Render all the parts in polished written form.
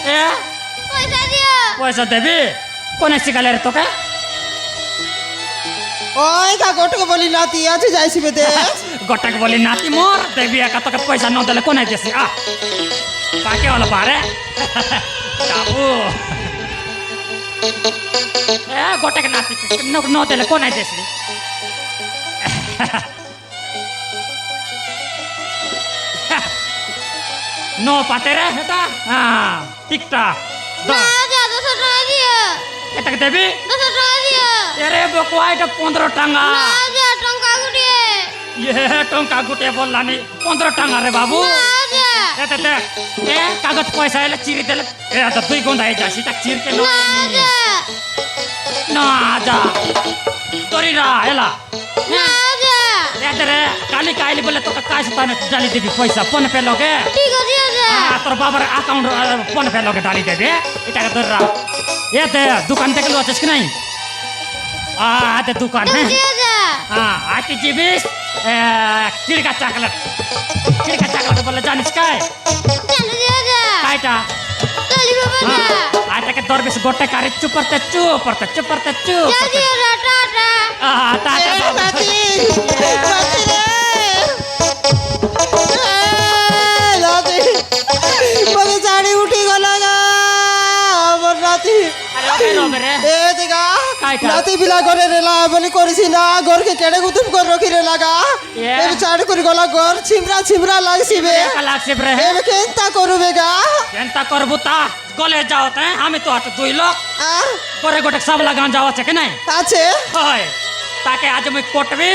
এ পয়সা দিও পয়সা দেবি কোনে শিখালে রে তোকে ওই কাকটকে বলি নাতি আছে যাইছি বেদে গোটাকে বলি নাতি মোর দেবি একা তোকে পয়সা ন দিলে কোনে দেছি আ পাকে হলো পারে বাবু এ গোটাকে নাতি ন দিলে কোনে দেছি নো পাতে রে এটা হ্যাঁ ঠিকটা না যা 200 টাকা দিও এটাকে দেবি 200 টাকা দিও এরে বকুয়া এটা 15 টাকা না যা টঙ্কা গুটিয়ে ये टंका गुटे बोलानी 15 टांगा रे बाबू না যা एते ए कागज पैसा एले चिरी देले ए त दुई गुंडा जासी त चिर के না যা ना जा तोरी रा एला না যা एते रे काली काली बोले तो कास ताने डाली देबी पैसा फोन पे लगे ঠিক আছে যা तोर बाबर अकाउंट फोन पे लगे डाली देबे एटा के तोरा एते दुकान থেকে লো আছিস কি নাই आते दुकान है যা हाँ आती जीबिस चिड़का चॉकलेट बोले जानिस काय জানো যা कायटा চলি বাবা যা आटे के दर बिस गोटे कारी चुपरते যা দিও রা টাটা टाटा এ নাতি নাতি রে এ নাতি মগে শাড়ি উঠি গলা গা আমার নাতি अरे ओके रोबे रे এ দেখা কাইটা? নাতি বিলা করে রেলা বলি করিস না ঘরকে কেড়ে গুতুম করে রখি রে লাগা এ। এ চাড় করে গলা ঘর ছিমরা ছিমরা লাগছিবে कलाक से रे এবে কেনতা করবে গা जनता करबू ता गले जाओ ते हमें तो आते दुई लोग আর गोरे गोटे सब लगान जाओ छे के नहीं আছে होय ताके आज मैं कोटबी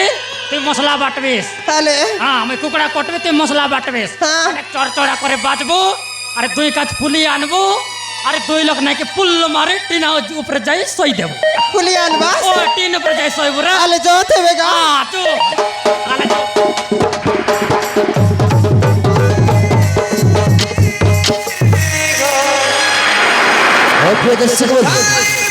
তুই মশলা বাটবিস তাহলে হ্যাঁ আমি কুকুড়া কটবি তুই মশলা বাটবিস হ্যাঁ। অনেক চড়চড়া করে বাজবো আরে দুই কাজ পুলি আনবো আরে দুই লোক নাকি পুল মারে টিনা উপরে যাই সই দেবো ফুলি আনবা ও টিন উপরে যাই সইবো রে তাহলে জতে বেগা হ্যাঁ তু আলে যাও প্রিয় দর্শক বন্ধু